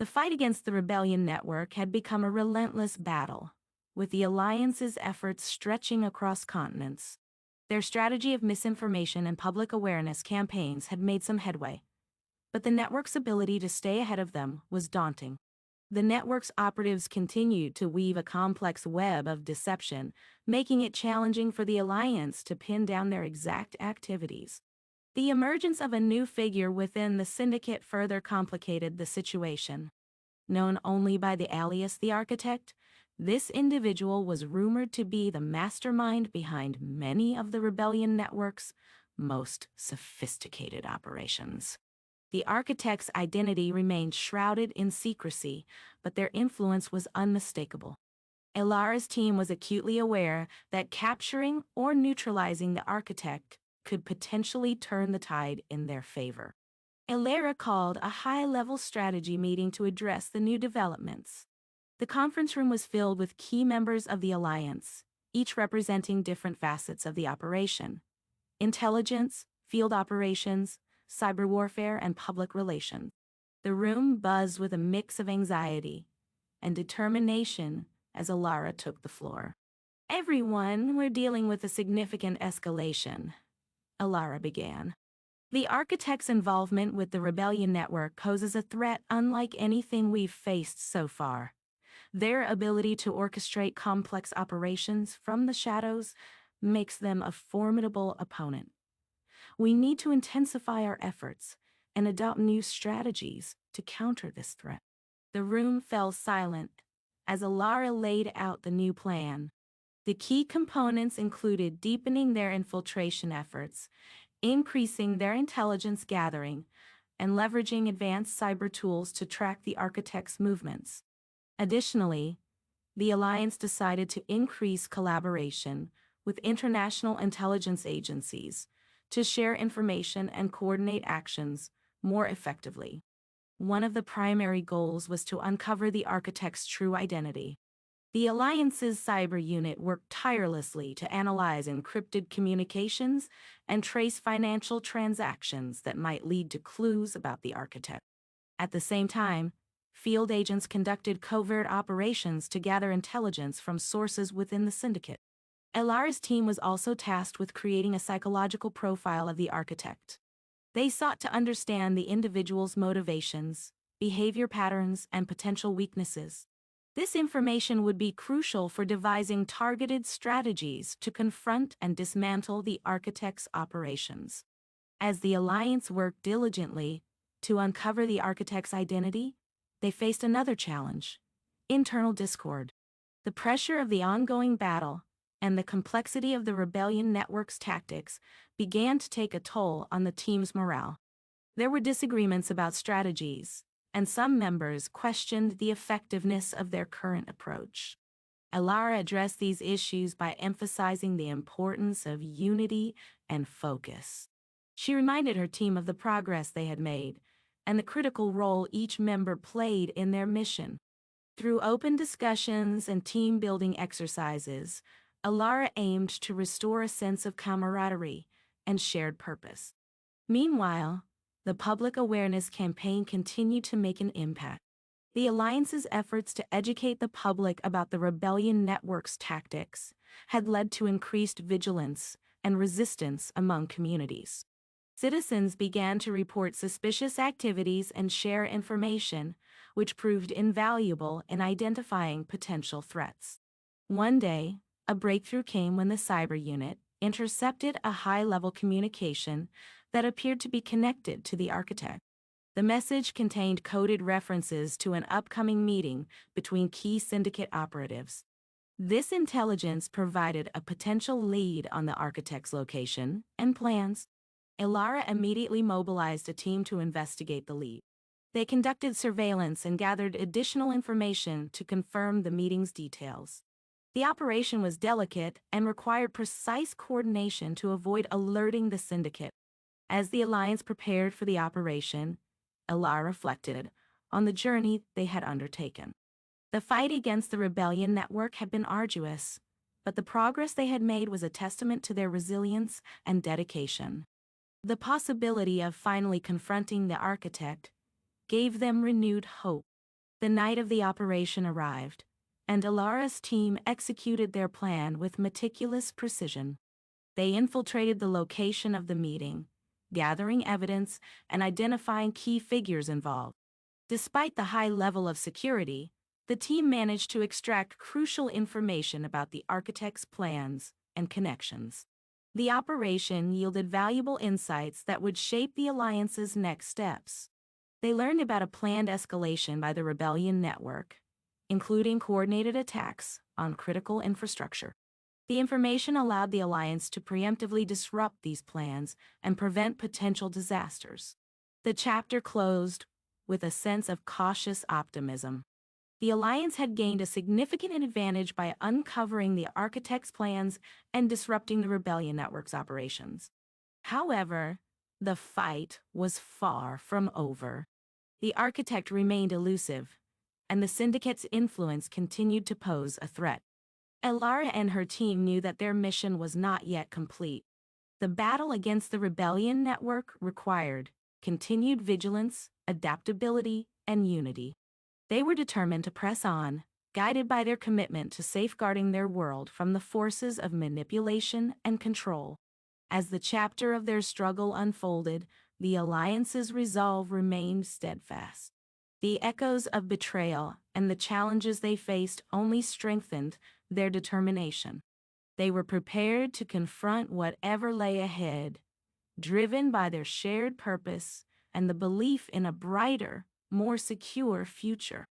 The fight against the rebellion network had become a relentless battle, with the Alliance's efforts stretching across continents. Their strategy of misinformation and public awareness campaigns had made some headway, but the network's ability to stay ahead of them was daunting. The network's operatives continued to weave a complex web of deception, making it challenging for the Alliance to pin down their exact activities. The emergence of a new figure within the Syndicate further complicated the situation. Known only by the alias the Architect, this individual was rumored to be the mastermind behind many of the Rebellion Network's most sophisticated operations. The Architect's identity remained shrouded in secrecy, but their influence was unmistakable. Elara's team was acutely aware that capturing or neutralizing the Architect could potentially turn the tide in their favor. Elara called a high-level strategy meeting to address the new developments. The conference room was filled with key members of the Alliance, each representing different facets of the operation: intelligence, field operations, cyber warfare, and public relations. The room buzzed with a mix of anxiety and determination as Elara took the floor. "Everyone, we're dealing with a significant escalation," Elara began. "The Architect's involvement with the Rebellion Network poses a threat unlike anything we've faced so far. Their ability to orchestrate complex operations from the shadows makes them a formidable opponent. We need to intensify our efforts and adopt new strategies to counter this threat." The room fell silent as Elara laid out the new plan. The key components included deepening their infiltration efforts, increasing their intelligence gathering, and leveraging advanced cyber tools to track the Architect's movements. Additionally, the Alliance decided to increase collaboration with international intelligence agencies to share information and coordinate actions more effectively. One of the primary goals was to uncover the Architect's true identity. The Alliance's cyber unit worked tirelessly to analyze encrypted communications and trace financial transactions that might lead to clues about the Architect. At the same time, field agents conducted covert operations to gather intelligence from sources within the Syndicate. Elara's team was also tasked with creating a psychological profile of the Architect. They sought to understand the individual's motivations, behavior patterns, and potential weaknesses. This information would be crucial for devising targeted strategies to confront and dismantle the Architect's operations. As the Alliance worked diligently to uncover the Architect's identity, they faced another challenge: internal discord. The pressure of the ongoing battle and the complexity of the Rebellion Network's tactics began to take a toll on the team's morale. There were disagreements about strategies, and some members questioned the effectiveness of their current approach. Elara addressed these issues by emphasizing the importance of unity and focus. She reminded her team of the progress they had made and the critical role each member played in their mission. Through open discussions and team-building exercises, Elara aimed to restore a sense of camaraderie and shared purpose. Meanwhile, the public awareness campaign continued to make an impact. The Alliance's efforts to educate the public about the Rebellion Network's tactics had led to increased vigilance and resistance among communities. Citizens began to report suspicious activities and share information, which proved invaluable in identifying potential threats. One day, a breakthrough came when the cyber unit intercepted a high-level communication that appeared to be connected to the Architect. The message contained coded references to an upcoming meeting between key Syndicate operatives. This intelligence provided a potential lead on the Architect's location and plans. Elara immediately mobilized a team to investigate the lead. They conducted surveillance and gathered additional information to confirm the meeting's details. The operation was delicate and required precise coordination to avoid alerting the Syndicate. As the Alliance prepared for the operation, Elara reflected on the journey they had undertaken. The fight against the Rebellion Network had been arduous, but the progress they had made was a testament to their resilience and dedication. The possibility of finally confronting the Architect gave them renewed hope. The night of the operation arrived, and Elara's team executed their plan with meticulous precision. They infiltrated the location of the meeting, gathering evidence and identifying key figures involved. Despite the high level of security, the team managed to extract crucial information about the architect's plans and connections. The operation yielded valuable insights that would shape the Alliance's next steps. They learned about a planned escalation by the rebellion network, including coordinated attacks on critical infrastructure. The information allowed the Alliance to preemptively disrupt these plans and prevent potential disasters. The chapter closed with a sense of cautious optimism. The Alliance had gained a significant advantage by uncovering the architect's plans and disrupting the rebellion network's operations. However, the fight was far from over. The architect remained elusive, and the Syndicate's influence continued to pose a threat. Elara and her team knew that their mission was not yet complete. The battle against the rebellion network required continued vigilance, adaptability, and unity. They were determined to press on, guided by their commitment to safeguarding their world from the forces of manipulation and control. As the chapter of their struggle unfolded, the Alliance's resolve remained steadfast. The echoes of betrayal and the challenges they faced only strengthened their determination. They were prepared to confront whatever lay ahead, driven by their shared purpose and the belief in a brighter, more secure future.